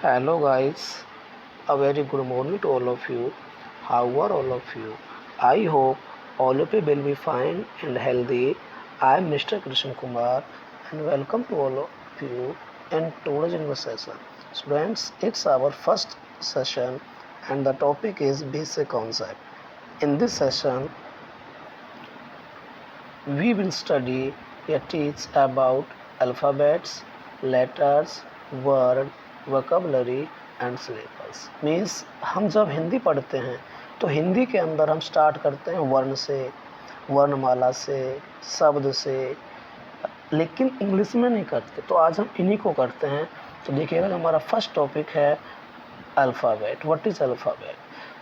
Hello guys, a very good morning to all of you. How are all of you? I hope all of you will be fine and healthy. I am Mr. Krishna Kumar and welcome to all of you in today's English session. Students, it's our first session and the topic is basic concept. In this session, we will study या teach about alphabets, letters, word, vocabulary and syllables. Means हम जब हिंदी पढ़ते हैं तो हिंदी के अंदर हम start करते हैं वर्ण से, वर्णमाला से, शब्द से, लेकिन इंग्लिश में नहीं करते। तो आज हम इन्हीं को करते हैं। तो देखिएगा हमारा फर्स्ट टॉपिक है alphabet. What is alphabet?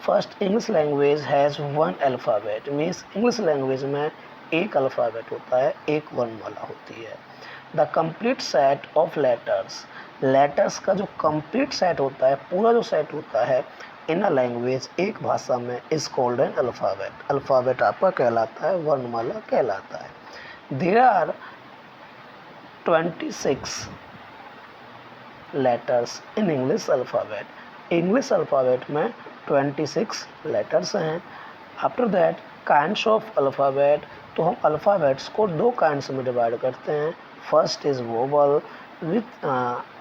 First, English language has one alphabet. Means English language में एक अल्फ़ाबेट होता है, एक वर्णमाला होती है। The complete set of letters, letters का जो कंप्लीट सेट होता है, पूरा जो सेट होता है इन अ लैंग्वेज, एक भाषा में, is called an alphabet. Alphabet आपका कहलाता है, वर्णमाला कहलाता है। There are 26 letters in English alphabet. English alphabet में 26 लेटर्स हैं। After that kinds of alphabet, तो हम अल्फ़ाबेट्स को दो काइंड्स में डिवाइड करते हैं। First is vowel with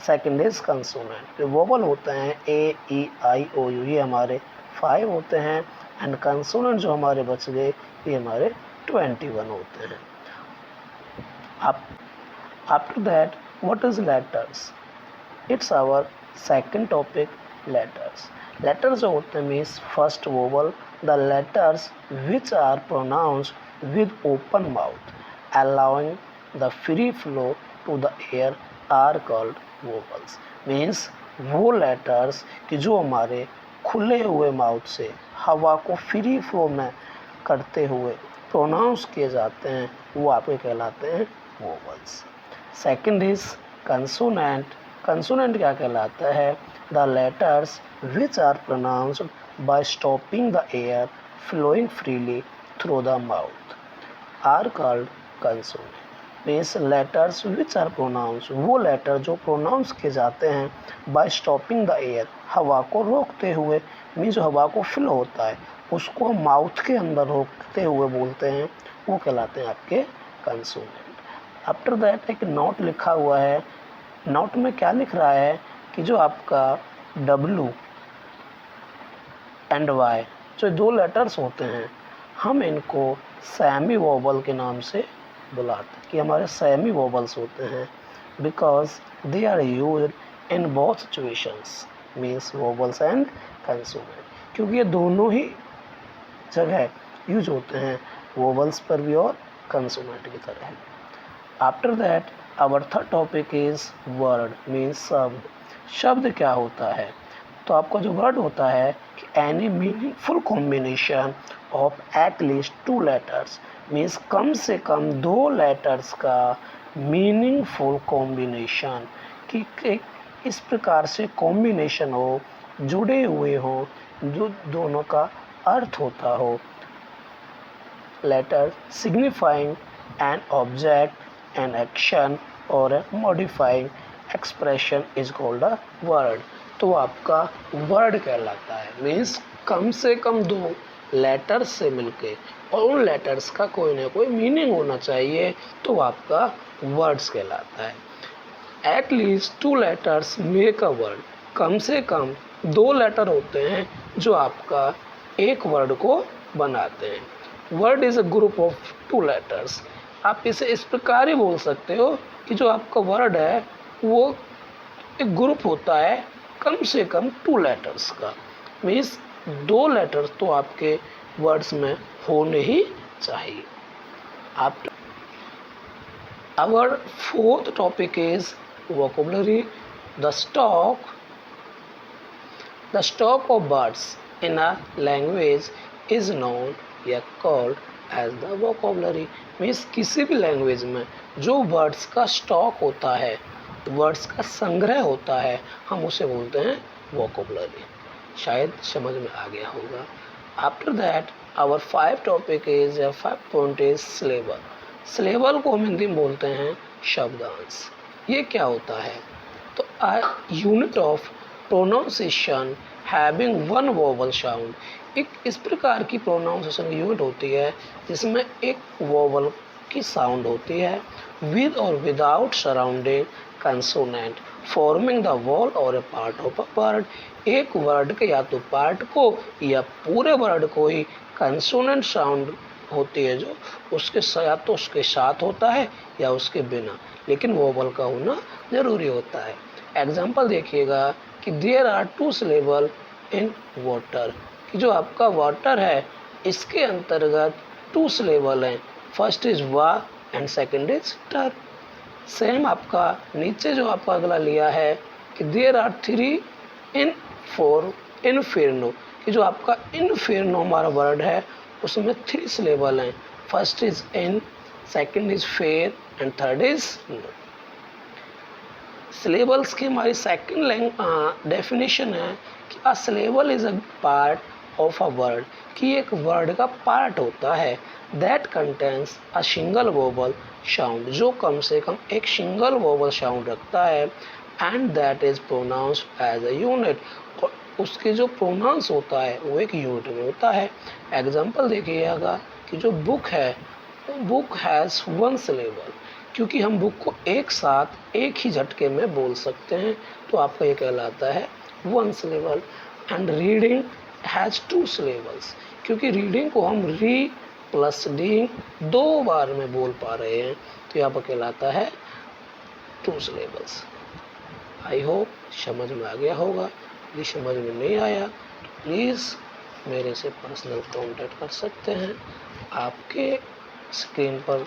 second is consonant. Vowel होते हैं ए, ई, आई, ओ, यू, ये हमारे 5 होते हैं एंड कंसोनेंट जो हमारे बच गए ये हमारे 21 होते हैं। After that what is letters? It's our second topic, letters. Letters जो होते हैं means first vowel, the letters which are pronounced with open mouth allowing the free flow to the air are called vowels. Means वो letters कि जो हमारे खुले हुए mouth से हवा को फ्री फ्लो में करते हुए प्रोनाउंस किए जाते हैं वो आपके कहलाते हैं vowels. Second is consonant. Consonant क्या कहलाता है? The letters which are pronounced by stopping the air flowing freely through the mouth are called consonant. Means letters which are pronounce, वो लेटर जो प्रोनाउंस किए जाते हैं बाय स्टॉपिंग द एयर, हवा को रोकते हुए, मीन्स जो हवा को फिल होता है उसको हम माउथ के अंदर रोकते हुए बोलते हैं, वो कहलाते हैं आपके कंसोनेंट। आफ्टर दैट एक नोट लिखा हुआ है। नोट में क्या लिख रहा है कि जो आपका W एंड Y जो दो लेटर्स होते हैं हम इनको सेमी वोवल के नाम से बुलाते हैं कि हमारे सेमी वोवल्स होते हैं, because they are used in both situations, means vowels and consonant, क्योंकि ये दोनों ही जगह यूज होते हैं, वोवल्स पर भी और कंसोनेंट की तरह। After that our third topic is word, means शब्द। शब्द क्या होता है? तो आपका जो वर्ड होता है कि any meaningful combination of at least 2 letters, means कम से कम 2 लेटर्स का मीनिंगफुल कॉम्बिनेशन, कि इस प्रकार से कॉम्बिनेशन हो, जुड़े हुए हो, जो दोनों का अर्थ होता हो। Letter signifying an object, an action और a modifying expression is called a word. तो आपका वर्ड कहलाता है। मीन्स कम से कम 2 लेटर्स से मिलके और उन लेटर्स का कोई ना कोई मीनिंग होना चाहिए, तो आपका वर्ड्स कहलाता है। At least 2 letters make a word, कम से कम 2 लेटर होते हैं जो आपका एक वर्ड को बनाते हैं। Word is a group of 2 letters. आप इसे इस प्रकार ही बोल सकते हो कि जो आपका वर्ड है वो एक ग्रुप होता है कम से कम 2 लेटर्स का। मीन्स 2 लेटर्स तो आपके वर्ड्स में होने ही चाहिए। आप our fourth topic is vocabulary. The stock of words in a language is known या called as the vocabulary. Means किसी भी लैंग्वेज में जो वर्ड्स का स्टॉक होता है, वर्ड्स का संग्रह होता है, हम उसे बोलते हैं वोकैबुलरी। शायद समझ में आ गया होगा। After that our 5 topic is 5 point is syllable. Syllable को हम हिंदी में बोलते हैं शब्दांश। ये क्या होता है? तो unit of pronunciation having one vowel sound, एक इस प्रकार की प्रोनाउंसिएशन यूनिट होती है जिसमें एक वोवल की साउंड होती है विद और without surrounding consonant forming the wall और ए पार्ट ऑफ अ वर्ड, एक वर्ड के या तो पार्ट को या पूरे वर्ड को ही कंसोनेंट साउंड होती है जो उसके या तो उसके साथ होता है या उसके बिना, लेकिन वोवल का होना जरूरी होता है। एग्जाम्पल देखिएगा कि there are two syllable in water, कि जो आपका वाटर है इसके अंतर्गत टू सिलेबल हैं, first is wa and second is ter. Same आपका नीचे जो आपका अगला लिया है कि there are three in four inferno, कि जो आपका इनफिरनो हमारा वर्ड है उसमें थ्री सिलेबल हैं, first is in, second is fer and third is no. Syllables की हमारी सेकंड डेफिनेशन है कि अ syllable is a part of a word, कि एक वर्ड का पार्ट होता है that contains a single vowel sound, जो कम से कम एक सिंगल वोवल साउंड रखता है and that is pronounced as a unit, और उसके जो प्रोनाउंस होता है वो एक यूनिट में होता है। एग्जाम्पल देखिएगा कि जो बुक है, बुक हैज़ वन सिलेबल, क्योंकि हम बुक को एक साथ एक ही झटके में बोल सकते हैं तो आपका ये कहलाता है one syllable. And reading has two syllables, क्योंकि रीडिंग को हम री प्लस डीइंग दो बार में बोल पा रहे हैं तो यहाँ पर कहलाता है टू सिलेबल्स। आई होप समझ में आ गया होगा, यदि समझ में नहीं आया तो प्लीज़ मेरे से पर्सनल कांटेक्ट कर सकते हैं। आपके स्क्रीन पर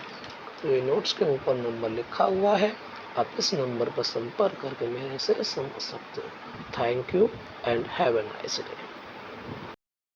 ये नोट्स के ऊपर नंबर लिखा हुआ है, आप इस नंबर पर संपर्क करके मेरे से समझ सकते हैं। Thank you and have a nice day.